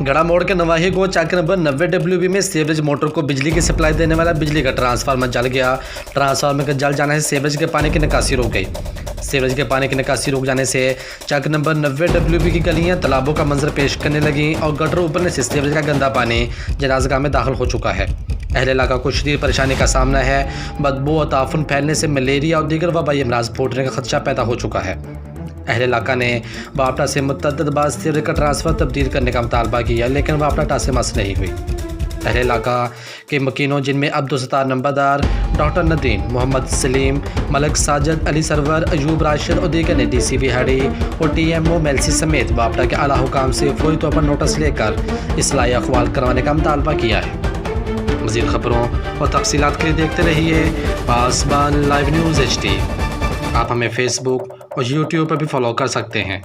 गड़ा मोड़ के नवाही को चक नंबर 90 WB में सीवरेज मोटर को बिजली की सप्लाई देने वाला बिजली का ट्रांसफार्मर जल गया। ट्रांसफार्मर के जल जाने से सीवरेज के पानी की निकासी रुक गई। सीवरेज के पानी की निकासी रुक जाने से चक नंबर 90 WB की गलियां तालाबों का मंजर पेश करने लगी और गटर उबलने से सीवरेज का गंदा पानी जनाजगाह में दाखिल हो चुका है। अहले इलाका को शदीद परेशानी का सामना है। बदबू और ताफुन फैलने से मलेरिया और दीगर वबाई अमराज फूटने का खदशा पैदा हो चुका है। अहले इलाका ने बापटा से मुतअद्दिद बार सीवरेज का ट्रांसफ़र तब्दील करने का मुतालबा किया, लेकिन बापटा टासे मस नहीं हुई। अहले इलाका के मकीनों जिनमें अब्दुल नंबरदार, डॉक्टर नदीम, मोहम्मद सलीम, मलक साजिद, अली सरवर, अयूब राशिद और दीगर ने DCP हैडी और TMO मेलसी समेत बापटा के आला हुकाम से फौरी तौर पर नोटिस लेकर इस्लाही अखवाल करवाने का मुतालबा किया है। मज़ीद खबरों और तफसीलात के लिए देखते रहिए पासबान लाइव न्यूज़ HD। आप हमें फेसबुक और YouTube पर भी फॉलो कर सकते हैं।